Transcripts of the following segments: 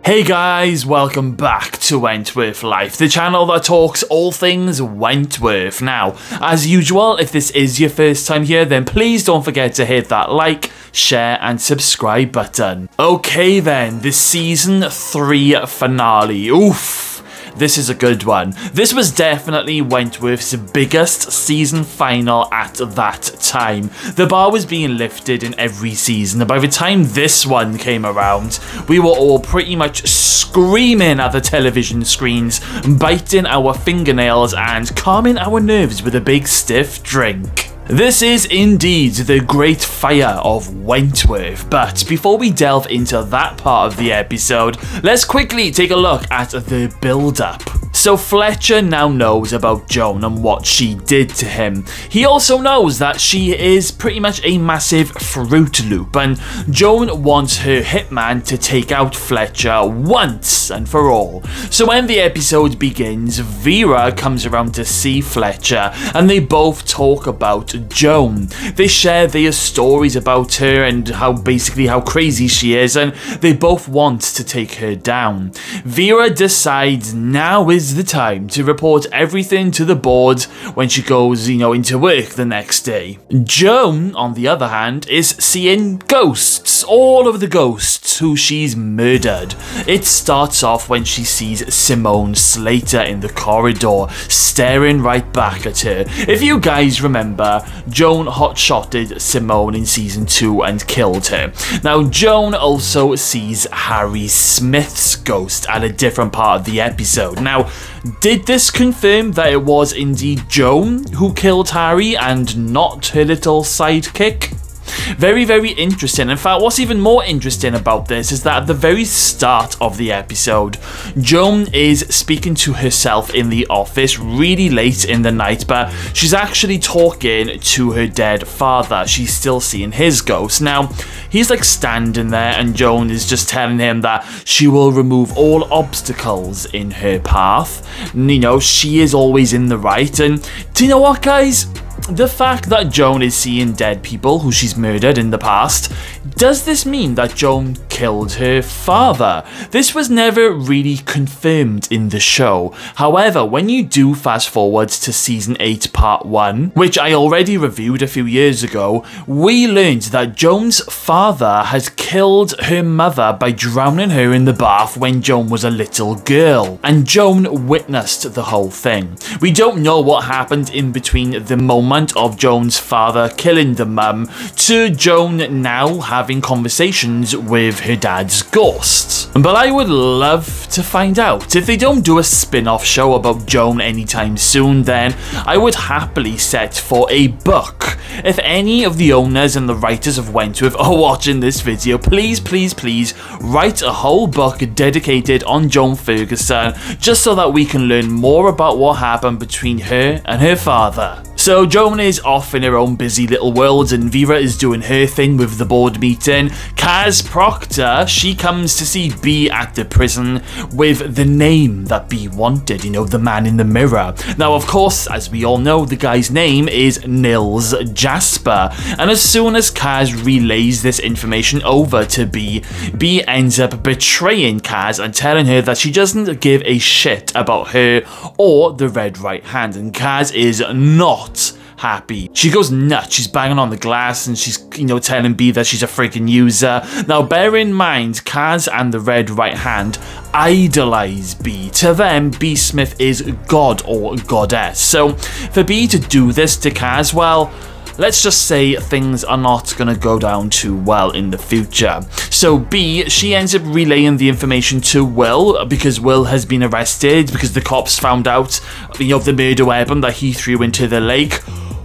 Hey guys, welcome back to Wentworth Life, the channel that talks all things Wentworth. Now, as usual, if this is your first time here, then please don't forget to hit that like, share and subscribe button. Okay then, the season 3 finale. Oof. This is a good one. This was definitely Wentworth's biggest season final at that time. The bar was being lifted in every season, and by the time this one came around, we were all pretty much screaming at the television screens, biting our fingernails and calming our nerves with a big stiff drink. This is indeed the Great Fire of Wentworth, but before we delve into that part of the episode, let's quickly take a look at the build-up. So Fletcher now knows about Joan and what she did to him. He also knows that she is pretty much a massive Fruit Loop, and Joan wants her hitman to take out Fletcher once and for all. So when the episode begins, Vera comes around to see Fletcher, and they both talk about Joan. They share their stories about her and how crazy she is, and they both want to take her down. Vera decides now is the time to report everything to the board when she goes, into work the next day. Joan, on the other hand, is seeing ghosts, all of the ghosts who she's murdered. It starts off when she sees Simone Slater in the corridor, staring right back at her. If you guys remember, Joan hot-shotted Simone in season 2 and killed her. Now, Joan also sees Harry Smith's ghost at a different part of the episode. Now, did this confirm that it was indeed Joan who killed Harry and not her little sidekick? Very, very interesting. In fact, what's even more interesting about this is that at the very start of the episode, Joan is speaking to herself in the office really late in the night, but she's actually talking to her dead father. She's still seeing his ghost. Now, he's like standing there and Joan is just telling him that she will remove all obstacles in her path. She is always in the right. And do you know what, guys? The fact that Joan is seeing dead people who she's murdered in the past, does this mean that Joan killed her father? This was never really confirmed in the show. However, when you do fast forward to season 8 part 1, which I already reviewed a few years ago, we learned that Joan's father has killed her mother by drowning her in the bath when Joan was a little girl, and Joan witnessed the whole thing. We don't know what happened in between the moment of Joan's father killing the mum to Joan now having conversations with her dad's ghost. But I would love to find out. If they don't do a spin-off show about Joan anytime soon, then I would happily set for a book. If any of the owners and the writers of Wentworth are watching this video, please, please, please write a whole book dedicated on Joan Ferguson, just so that we can learn more about what happened between her and her father. So Joan is off in her own busy little world, and Vera is doing her thing with the board meeting. Kaz Proctor, she comes to see B at the prison with the name that B wanted, the man in the mirror. Now, of course, as we all know, the guy's name is Nils Jasper, and as soon as Kaz relays this information over to B, B ends up betraying Kaz and telling her that she doesn't give a shit about her or the Red Right Hand, and Kaz is not happy. She goes nuts. She's banging on the glass and she's, telling B that she's a freaking user. Now, bear in mind, Kaz and the Red Right Hand idolize B. To them, B Smith is god or goddess. So for B to do this to Kaz, well, let's just say things are not going to go down too well in the future. So B, she ends up relaying the information to Will, because Will has been arrested because the cops found out, the murder weapon that he threw into the lake.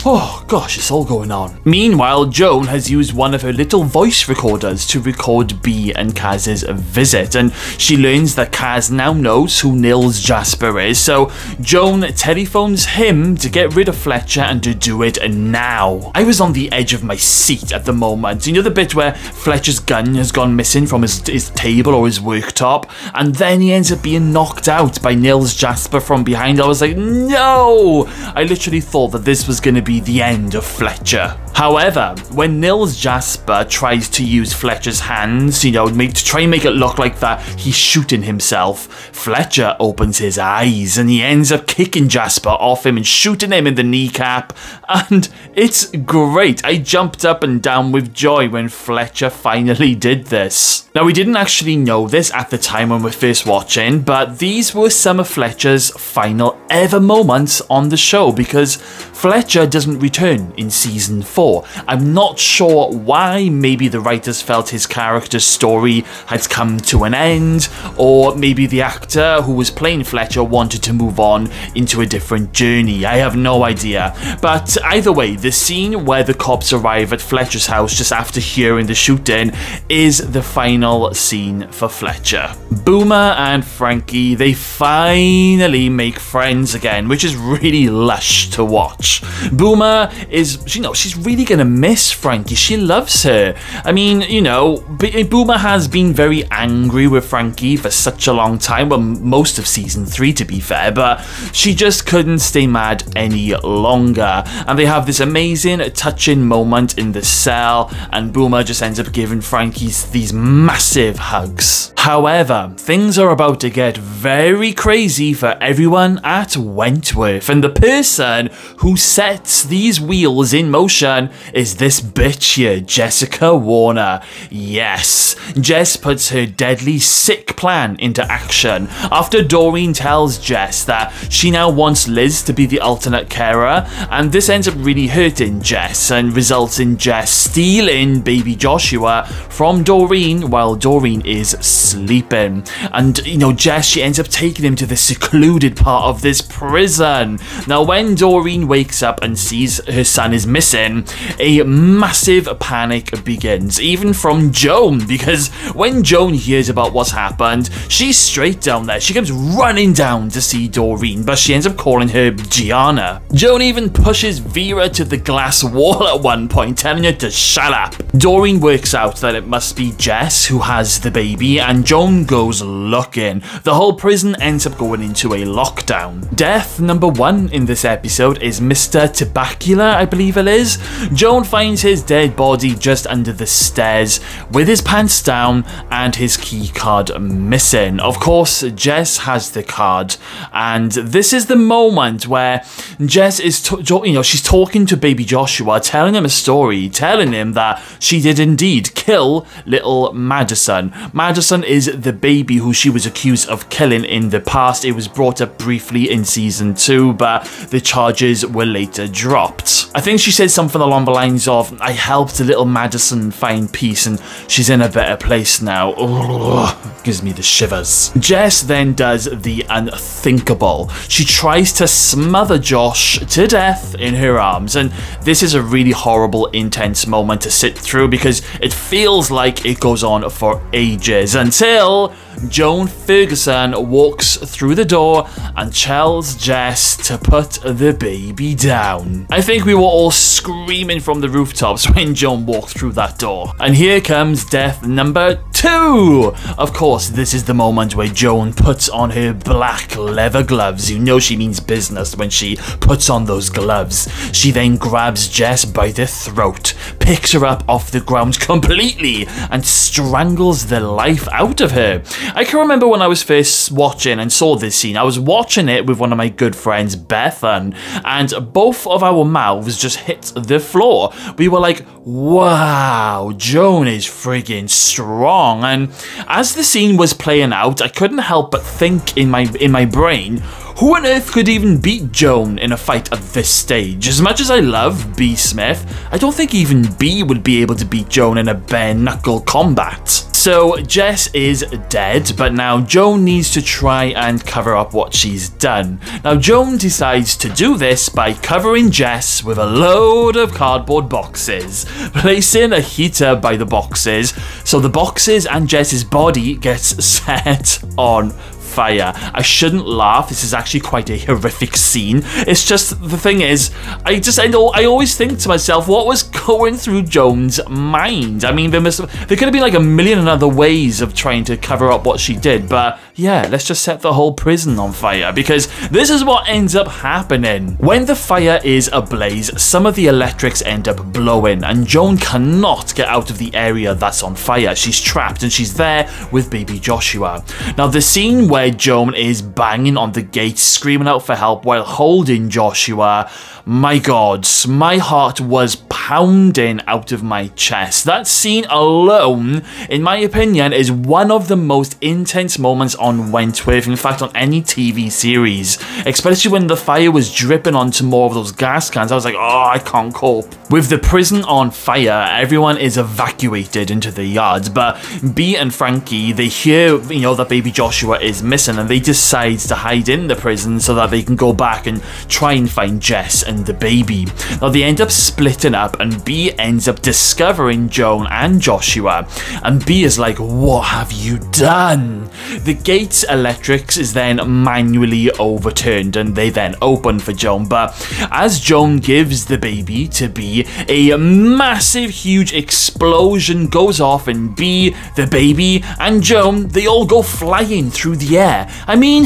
Oh gosh, it's all going on. Meanwhile, Joan has used one of her little voice recorders to record B and Kaz's visit, and she learns that Kaz now knows who Nils Jasper is, so Joan telephones him to get rid of Fletcher and to do it now. I was on the edge of my seat at the moment. The bit where Fletcher's gun has gone missing from his table or his worktop, and then he ends up being knocked out by Nils Jasper from behind. I was like, no! I literally thought that this was going to be the end of Fletcher. However, when Nils Jasper tries to use Fletcher's hands, you know, to try and make it look like that he's shooting himself, Fletcher opens his eyes and he ends up kicking Jasper off him and shooting him in the kneecap, and it's great. I jumped up and down with joy when Fletcher finally did this. Now, we didn't actually know this at the time when we were first watching, but these were some of Fletcher's final ever moments on the show, because Fletcher doesn't return in season 4. I'm not sure why. Maybe the writers felt his character's story had come to an end, or maybe the actor who was playing Fletcher wanted to move on into a different journey. I have no idea. But either way, the scene where the cops arrive at Fletcher's house just after hearing the shooting is the final scene for Fletcher. Boomer and Frankie, they finally make friends again, which is really lush to watch. Boomer is, you know, she's really gonna miss Frankie. She loves her. I mean, you know, Boomer has been very angry with Frankie for such a long time, well, most of season 3 to be fair, but she just couldn't stay mad any longer. And they have this amazing, touching moment in the cell, and Boomer just ends up giving Frankie these massive hugs. However, things are about to get very crazy for everyone at Wentworth, and the person who sets these wheels in motion is this bitch here, Jessica Warner. Yes, Jess puts her deadly sick plan into action after Doreen tells Jess that she now wants Liz to be the alternate carer, and this ends up really hurting Jess and results in Jess stealing baby Joshua from Doreen while Doreen is sleeping. And, you know, Jess, she ends up taking him to the secluded part of this prison. Now, when Doreen wakes up and sees her son is missing, a massive panic begins, even from Joan, because when Joan hears about what's happened, she's straight down there. She comes running down to see Doreen, but she ends up calling her Gianna. Joan even pushes Vera to the glass wall at one point, telling her to shut up. Doreen works out that it must be Jess who has the baby, and Joan goes looking. The whole prison ends up going into a lockdown. Death number 1 in this episode is Mr. Tabacula, I believe it is. Joan finds his dead body just under the stairs with his pants down and his key card missing. Of course, Jess has the card, and this is the moment where Jess is, she's talking to baby Joshua, telling him a story, telling him that she did indeed kill little Madison. Madison is the baby who she was accused of killing in the past. It was brought up briefly in season 2, but the charges were later dropped. I think she said something along the lines of, I helped little Madison find peace and she's in a better place now. Ugh, gives me the shivers. Jess then does the unthinkable. She tries to smother Josh to death in her arms, and this is a really horrible, intense moment to sit through because it feels like it goes on for ages until Joan Ferguson walks through the door and tells Jess to put the baby down. I think we were all screaming from the rooftops when Joan walked through that door. And here comes death number 2. Of course, this is the moment where Joan puts on her black leather gloves. You know she means business when she puts on those gloves. She then grabs Jess by the throat, picks her up off the ground completely, and strangles the life out of her. I can remember when I was first watching and saw this scene, I was watching it with one of my good friends, Bethan, and both of our mouths just hit the floor. We were like, wow, Joan is friggin' strong. And as the scene was playing out, I couldn't help but think in my brain, who on earth could even beat Joan in a fight at this stage? As much as I love B. Smith, I don't think even B would be able to beat Joan in a bare-knuckle combat. So Jess is dead, but now Joan needs to try and cover up what she's done. Now Joan decides to do this by covering Jess with a load of cardboard boxes, placing a heater by the boxes, so the boxes and Jess's body gets set on fire. I shouldn't laugh, this is actually quite a horrific scene. It's just, the thing is, I always think to myself, what was going through Joan's mind? I mean, there could have been like a million and other ways of trying to cover up what she did, but yeah, let's just set the whole prison on fire, because this is what ends up happening. When the fire is ablaze, some of the electrics end up blowing, and Joan cannot get out of the area that's on fire. She's trapped, and she's there with baby Joshua. Now, the scene where Joan is banging on the gate, screaming out for help while holding Joshua, my God, my heart was pounding out of my chest. That scene alone, in my opinion, is one of the most intense moments on Wentworth, in fact on any TV series, especially when the fire was dripping onto more of those gas cans. I was like, oh, I can't cope. With the prison on fire, everyone is evacuated into the yards, but Bea and Frankie, they hear, that baby Joshua is missing, and they decide to hide in the prison so that they can go back and try and find Jess and the baby. Now, they end up splitting up, and Bea ends up discovering Joan and Joshua, and Bea is like, what have you done? The gate's electrics is then manually overturned, and they then open for Joan, but as Joan gives the baby to Bea, a massive, huge explosion goes off, and Bea, the baby, and Joan, they all go flying through the air. I mean,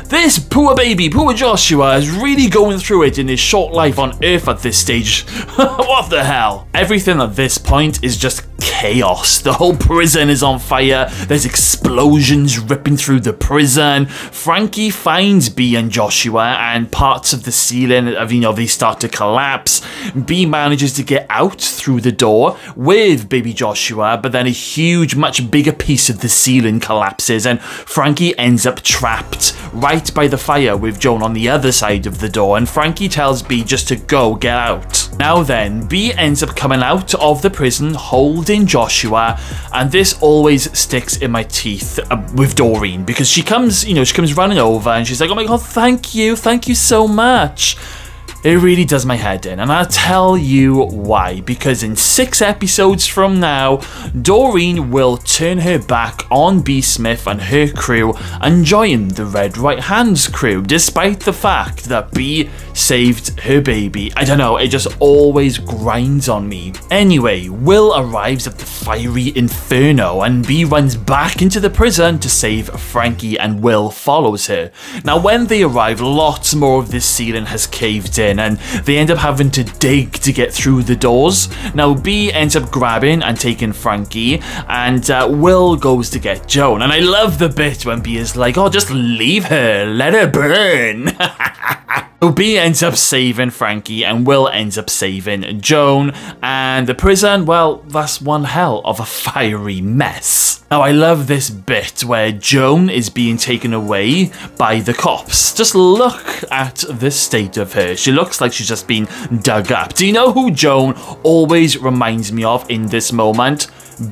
this poor baby, poor Joshua, is really going through it in his short life on Earth at this stage. What the hell? Everything at this point is just chaos. The whole prison is on fire. There's explosions ripping through the prison. Frankie finds Bea and Joshua, and parts of the ceiling of, they start to collapse. Bea manages to get out through the door with baby Joshua, but then a huge, much bigger piece of the ceiling collapses, and Frankie ends up trapped right by the fire with Joan on the other side of the door, and Frankie tells Bea just to go get out. Now then, Bea ends up coming out of the prison holding Joshua, and this always sticks in my teeth with Doreen, because she comes running over and she's like, oh my God, thank you so much. It really does my head in, and I'll tell you why. Because in 6 episodes from now, Doreen will turn her back on Bea Smith and her crew and join the Red Right Hand's crew, despite the fact that Bea saved her baby. I don't know, it just always grinds on me. Anyway, Will arrives at the fiery inferno, and Bea runs back into the prison to save Frankie, and Will follows her. Now, when they arrive, lots more of this ceiling has caved in, and they end up having to dig to get through the doors. Now, Bea ends up grabbing and taking Frankie, and Will goes to get Joan. And I love the bit when Bea is like, oh, just leave her, let her burn. So Bea ends up saving Frankie, and Will ends up saving Joan, and the prison, well, that's one hell of a fiery mess. Now, I love this bit where Joan is being taken away by the cops. Just look at the state of her. She looks like she's just been dug up. Do you know who Joan always reminds me of in this moment?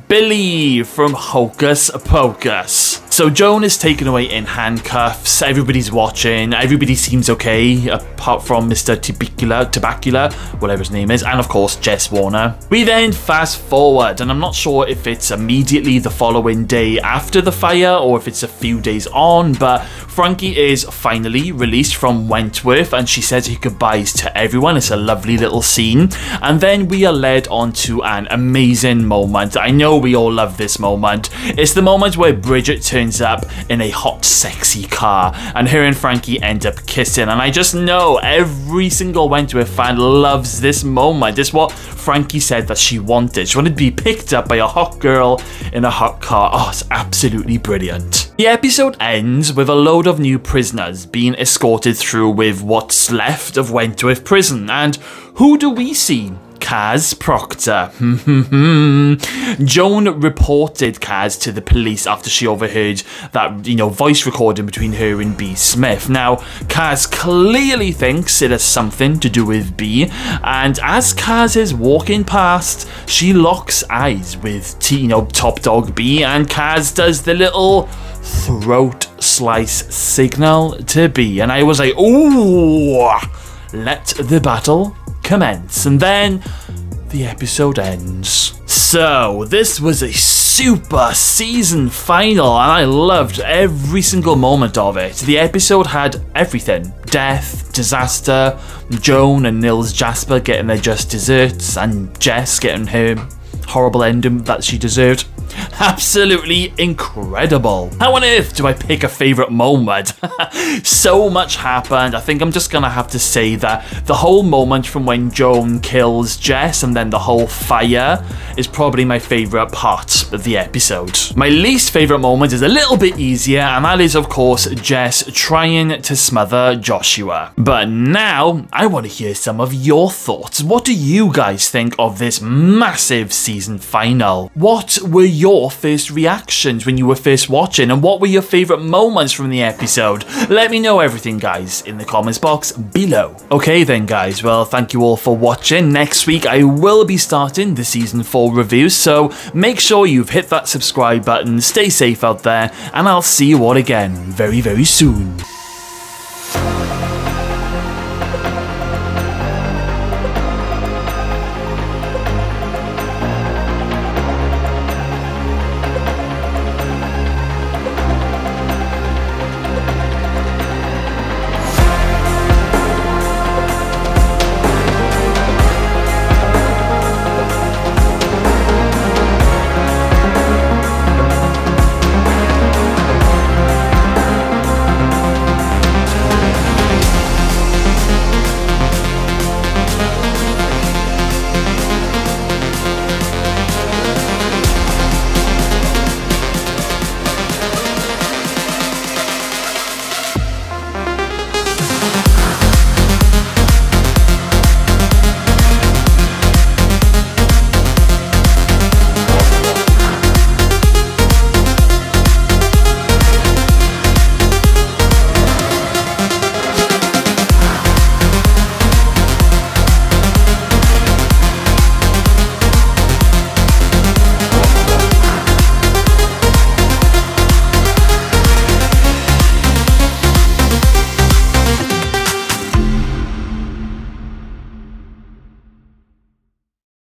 Billy from Hocus Pocus. So Joan is taken away in handcuffs. Everybody's watching. Everybody seems okay, apart from Mr. Tabacula, whatever his name is, and of course Jess Warner. We then fast forward, and I'm not sure if it's immediately the following day after the fire or if it's a few days on, but Frankie is finally released from Wentworth, and she says her goodbyes to everyone. It's a lovely little scene, and then we are led on to an amazing moment. I know we all love this moment. It's the moment where Bridget turns up in a hot, sexy car, and her and Frankie end up kissing, and I just know every single Wentworth fan loves this moment. It's what Frankie said that she wanted. She wanted to be picked up by a hot girl in a hot car. Oh, it's absolutely brilliant. The episode ends with a load of new prisoners being escorted through with what's left of Wentworth Prison, and who do we see? Kaz Proctor. Joan reported Kaz to the police after she overheard that, voice recording between her and Bea Smith. Now, Kaz clearly thinks it has something to do with Bea, and as Kaz is walking past, she locks eyes with, top dog Bea, and Kaz does the little throat slice signal to Bea, and I was like, ooh, let the battle commence. And then the episode ends. So this was a super season final, and I loved every single moment of it. The episode had everything: death, disaster, Joan and Nils Jasper getting their just desserts, and Jess getting her horrible ending that she deserved. Absolutely incredible. How on earth do I pick a favourite moment? So much happened. I think I'm just gonna have to say that the whole moment from when Joan kills Jess and then the whole fire is probably my favourite part of the episode. My least favourite moment is a little bit easier, and that is of course Jess trying to smother Joshua. But now I want to hear some of your thoughts. What do you guys think of this massive season final? What were your first reactions when you were first watching, and what were your favourite moments from the episode? Let me know everything, guys, in the comments box below. Okay then, guys, well, thank you all for watching. Next week I will be starting the season 4 reviews, so make sure you've hit that subscribe button, stay safe out there, and I'll see you all again very, very soon.